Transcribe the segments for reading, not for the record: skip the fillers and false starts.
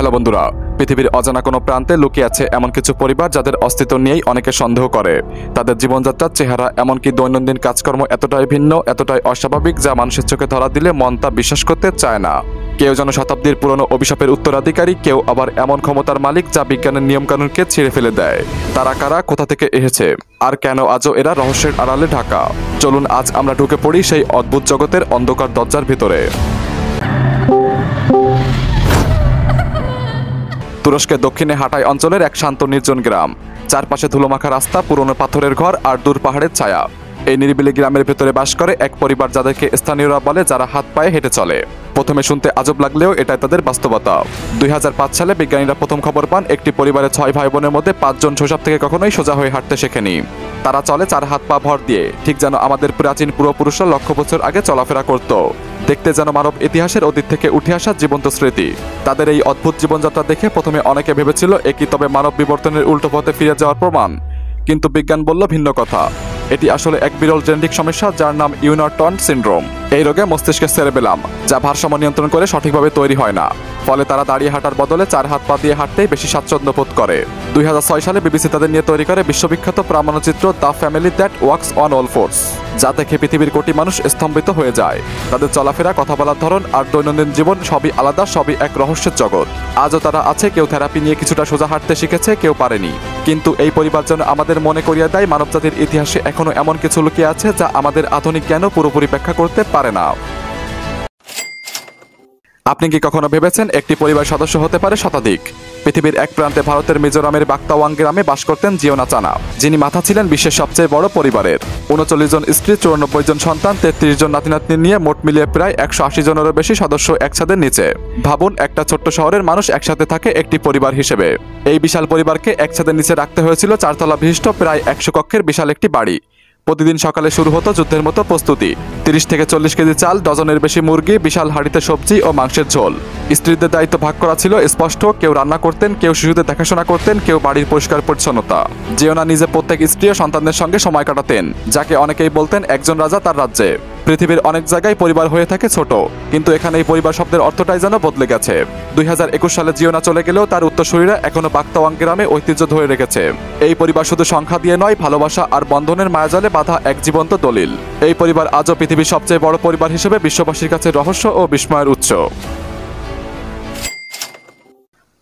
Hello বন্ধুরা, পৃথিবীর অজানা কোনো প্রান্তে লুকিয়ে আছে এমন কিছু পরিবার যাদের অস্তিত্ব নিয়েই অনেকে সন্দেহ করে। তাদের জীবনযাত্রার চেহারা, এমনকি দৈনন্দিন কাজকর্ম এতটাই ভিন্ন, এতটাই অস্বাভাবিক যা মানুষের চোখে ধরা দিলে মন তা বিশ্বাস করতে চায় না। কেউ যেন শতাব্দীর পুরনো অভিশাপের উত্তরাধিকারী, কেউ আবার এমন ক্ষমতার মালিক যা বিজ্ঞানের নিয়মকানুনকে ছিঁড়ে ফেলে দেয়। তারা কারা, কোথা থেকে এসেছে, আর কেন আজও এরা রহস্যের আড়ালে ঢাকা? চলুন আজ আমরা ঢুকে পড়ি সেই অদ্ভুত জগতের অন্ধকার দরজার ভিতরে। তুরস্কের দক্ষিণে হাটাই অঞ্চলের এক শান্ত নির্জন গ্রাম। চারপাশে ধুলোমাখা রাস্তা, পুরনো পাথরের ঘর আর দূর পাহাড়ের ছায়া। এই নিরিবিলি গ্রামের ভেতরে বাস করে এক পরিবার যাদেরকে স্থানীয়রা বলে যারা হাত পায়ে হেঁটে চলে। প্রথমে শুনতে আজব লাগলেও এটাই তাদের বাস্তবতা। 2005 সালে বিজ্ঞানীরা প্রথম খবর পান একটি পরিবারের 6 ভাই বোনের মধ্যে 5 জন শৈশব থেকে কখনোই সোজা হয়ে হাঁটতে শেখেনি। তারা চলে 4 হাত পা ভর দিয়ে, ঠিক যেন আমাদের প্রাচীন পূর্বপুরুষরা লক্ষ বছর আগে চলাফেরা করত। দেখতে যেন মানব ইতিহাসের অতীত থেকে উঠে আসা জীবন্ত স্মৃতি। তাদের এই অদ্ভুত জীবনযাত্রা দেখে প্রথমে অনেকে ভেবেছিল একই তবে মানব বিবর্তনের উল্টো পথে ফিরে যাওয়ার প্রমাণ। কিন্তু বিজ্ঞান বলল ভিন্ন কথা। এটি আসলে এক বিরল জেনেটিক সমস্যা যার নাম ইউনারটন সিনড্রোম। এই রোগে মস্তিষ্কের সেরেবেলাম, যা ভারসাম্য নিয়ন্ত্রণ করে সঠিকভাবে তৈরি হয় না। ফলে তারা দাঁড়িয়ে হাঁটার বদলে 4 হাত পা দিয়ে হাঁটতেই বেশি স্বাচ্ছন্দ্য বোধ করে। 2006 সালে বিবিসি তাদের নিয়ে তৈরি করে বিশ্ববিখ্যাত প্রামাণ্যচিত্র the family that walks on all fours, যা দেখে পৃথিবীর কোটি মানুষ স্তম্ভিত হয়ে যায়। তাদের চলাফেরা, কথা বলার ধরন আর দৈনন্দিন জীবন সবই আলাদা, সবই এক রহস্যের জগৎ। আজও তারা আছে, কেউ থেরাপি নিয়ে কিছুটা সোজা হাঁটতে শিখেছে, কেউ পারেনি। কিন্তু এই পরিবার যেন আমাদের মনে করিয়ে দেয় মানবজাতির ইতিহাসে এখনো এমন কিছু লুকিয়ে আছে যা আমাদের আধুনিক জ্ঞানও পুরোপুরি ব্যাখ্যা করতে পারে না। আপনি কি কখনো ভেবেছেন একটি পরিবার সদস্য হতে পারে শতাধিক? পৃথিবীর এক প্রান্তে ভারতের মিজোরামের বাক্তাওয়াং গ্রামে বাস করতেন জিওনা চানা, যিনি মাথা ছিলেন বিশ্বের সবচেয়ে বড় পরিবারের। 39 জন স্ত্রী, 94 জন সন্তান, 33 জন নাতি-নাতনি নিয়ে মোট মিলিয়ে প্রায় 180 জনেরও বেশি সদস্য এক ছাদের নিচে। ভাবুন, একটা ছোট্ট শহরের মানুষ একসাথে থাকে একটি পরিবার হিসেবে। এই বিশাল পরিবারকে এক ছাদের নিচে রাখতে হয়েছিল 4 তলা বিশিষ্ট প্রায় 100 কক্ষের বিশাল একটি বাড়ি। প্রতিদিন সকালে শুরু হতো যুদ্ধের মতো প্রস্তুতি। 30 থেকে 40 কেজি চাল, ডজনের বেশি মুরগি, বিশাল হাঁড়িতে সবজি ও মাংসের ঝোল। স্ত্রীদের দায়িত্ব ভাগ করা ছিল স্পষ্ট। কেউ রান্না করতেন, কেউ শিশুদের দেখাশোনা করতেন, কেউ বাড়ির পরিষ্কার পরিচ্ছন্নতা। জিওনা নিজে প্রত্যেক স্ত্রী ও সন্তানদের সঙ্গে সময় কাটাতেন, যাকে অনেকেই বলতেন একজন রাজা তার রাজ্যে। পৃথিবীর অনেক জায়গায় পরিবার হয়ে থাকে ছোট, কিন্তু এখানে এই পরিবার শব্দের অর্থটাই যেন বদলে গেছে। 2021 সালে জিওনা চলে গেলেও তার উত্তরসূরিরা এখনো বাক্তাওয়াং গ্রামে ঐতিহ্য ধরে রেখেছে। এই পরিবার শুধু সংখ্যা দিয়ে নয়, ভালোবাসা আর বন্ধনের মায়াজালে বাঁধা এক জীবন্ত দলিল। এই পরিবার আজও পৃথিবীর সবচেয়ে বড় পরিবার হিসেবে বিশ্ববাসীর কাছে রহস্য ও বিস্ময়ের উৎস।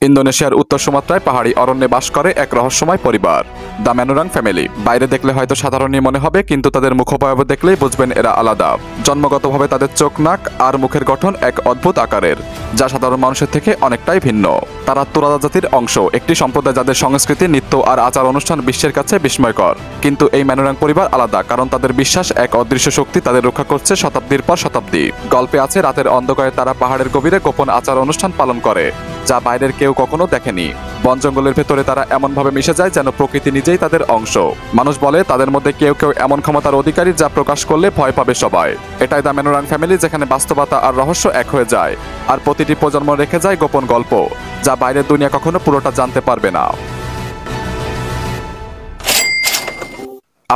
ইন্দোনেশিয়ার উত্তর সুমাত্রায় পাহাড়ি অরণ্যে বাস করে এক রহস্যময় পরিবার, দ্য ম্যানুরাং ফ্যামিলি। বাইরে দেখলে হয়তো সাধারণই মনে হবে, কিন্তু তাদের মুখোপায়ব দেখলেই বুঝবেন এরা আলাদা। জন্মগতভাবে তাদের চোখ, নাক আর মুখের গঠন এক অদ্ভুত আকারের, যা সাধারণ মানুষের থেকে অনেকটাই ভিন্ন। তারা তোরাদা জাতির অংশ, একটি সম্প্রদায় যাদের সংস্কৃতি, নৃত্য আর আচার অনুষ্ঠান বিশ্বের কাছে বিস্ময়কর। কিন্তু এই ম্যানুরাং পরিবার আলাদা, কারণ তাদের বিশ্বাস এক অদৃশ্য শক্তি তাদের রক্ষা করছে শতাব্দীর পর শতাব্দী। গল্পে আছে রাতের অন্ধকারে তারা পাহাড়ের গভীরে গোপন আচার অনুষ্ঠান পালন করে, যা বাইরের কেউ কখনো দেখেনি। বন জঙ্গলের ভেতরে তারা এমনভাবে মিশে যায় যেন প্রকৃতি নিজেই তাদের অংশ। মানুষ বলে তাদের মধ্যে কেউ কেউ এমন ক্ষমতার অধিকারী যা প্রকাশ করলে ভয় পাবে সবাই। এটাই দ্য ম্যানুরাং ফ্যামিলি, যেখানে বাস্তবতা আর রহস্য এক হয়ে যায়, আর প্রতিটি প্রজন্ম রেখে যায় গোপন গল্প, যা বাইরের দুনিয়া কখনো পুরোটা জানতে পারবে না।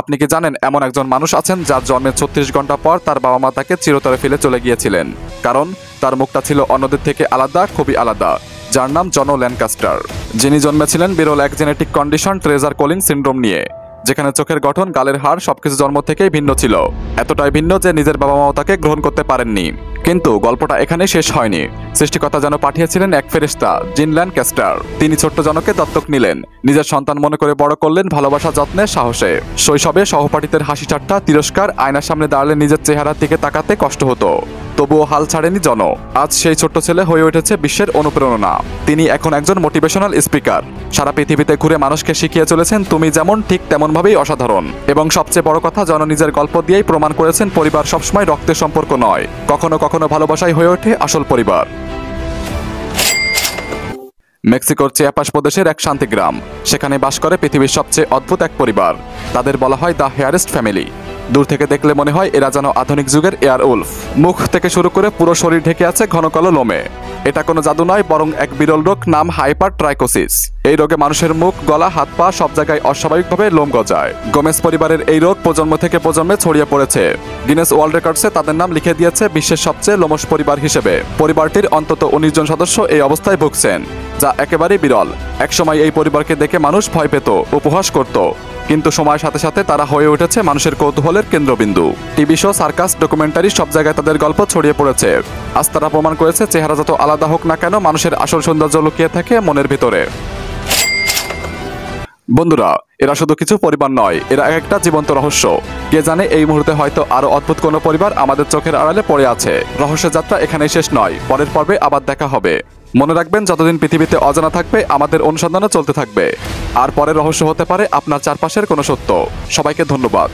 আপনি কি জানেন এমন একজন মানুষ আছেন যার জন্মের 36 ঘন্টা পর তার বাবা মা তাকে চিরতরে ফেলে চলে গিয়েছিলেন, কারণ তার মুখটা ছিল অন্যদের থেকে আলাদা, খুবই আলাদা, যার নাম জন ল্যানকাস্টার, যিনি জন্মেছিলেন বিরল এক জেনেটিক কন্ডিশন ট্রেজার কোলিং সিনড্রোম নিয়ে, যেখানে চোখের গঠন, গালের হাড় সবকিছু জন্ম থেকেই ভিন্ন ছিল। এতটাই ভিন্ন যে নিজের বাবা মাও তাকে গ্রহণ করতে পারেননি। কিন্তু গল্পটা এখানেই শেষ হয়নি। সৃষ্টিকর্তা যেন পাঠিয়েছিলেন এক ফেরেশতা, জিন ল্যানকাস্টার। তিনি ছোট্ট জনকে দত্তক নিলেন, নিজের সন্তান মনে করে বড় করলেন ভালোবাসা, যত্নে, সাহসে। শৈশবে সহপাঠীদের হাসি ঠাট্টা, তিরস্কার, আয়নার সামনে দাঁড়ালে নিজের চেহারার দিকে তাকাতে কষ্ট হতো, তবুও হাল ছাড়েনি জন। আজ সেই ছোট্ট ছেলে হয়ে উঠেছে বিশ্বের অনুপ্রেরণা। তিনি এখন একজন মোটিভেশনাল স্পিকার। সারা পৃথিবীতে ঘুরে মানুষকে শিখিয়ে চলেছেন তুমি যেমন ঠিক তেমনভাবেই অসাধারণ। এবং সবচেয়ে বড় কথা, জন নিজের গল্প দিয়েই প্রমাণ করেছেন পরিবার সবসময় রক্তের সম্পর্ক নয়, কখনো কখনো ভালোবাসাই হয়ে ওঠে আসল পরিবার। মেক্সিকোর চিয়াপাস প্রদেশের এক শান্তি গ্রাম, সেখানে বাস করে পৃথিবীর সবচেয়ে অদ্ভুত এক পরিবার। তাদের বলা হয় দ্য হেয়ারেস্ট ফ্যামিলি। দূর থেকে দেখলে মনে হয় এরা যেন আধুনিক যুগের এয়ার উলফ। মুখ থেকে শুরু করে পুরো শরীর ঢেকে আছে ঘন কালো লোমে। এটা কোনো জাদু নয়, বরং এক বিরল রোগ, নাম হাইপার ট্রাইকোসিস। এই রোগে মানুষের মুখ, গলা, হাত পা সব জায়গায় অস্বাভাবিকভাবে লোম গজায়। গোমেজ পরিবারের এই রোগ প্রজন্ম থেকে প্রজন্মে ছড়িয়ে পড়েছে। গিনেস ওয়ার্ল্ড রেকর্ডসে তাদের নাম লিখে দিয়েছে বিশ্বের সবচেয়ে লোমশ পরিবার হিসেবে। পরিবারটির অন্তত 19 জন সদস্য এই অবস্থায় ভুগছেন, যা একেবারেই বিরল। একসময় এই পরিবারকে দেখে মানুষ ভয় পেত, উপহাস করত, কিন্তু সময়ের সাথে সাথে তারা হয়ে উঠেছে মানুষের কৌতূহলের কেন্দ্রবিন্দু। টিভি শো, সার্কাস, ডকুমেন্টারি সব জায়গায় তাদের গল্প ছড়িয়ে পড়েছে। আজ তারা প্রমাণ করেছে চেহারা যত আলাদা হোক না কেন, মানুষের আসল সৌন্দর্য লুকিয়ে থাকে মনের ভিতরে। বন্ধুরা, এরা শুধু কিছু পরিবার নয়, এরা একটা জীবন্ত রহস্য। কে জানে এই মুহূর্তে হয়তো আরো অদ্ভুত কোনো পরিবার আমাদের চোখের আড়ালে পড়ে আছে। রহস্যের যাত্রা এখানেই শেষ নয়, পরের পর্বে আবার দেখা হবে। মনে রাখবেন, যতদিন পৃথিবীতে অজানা থাকবে আমাদের অনুসন্ধানও চলতে থাকবে। আর পরের রহস্য হতে পারে আপনার চারপাশের কোনো সত্য। সবাইকে ধন্যবাদ।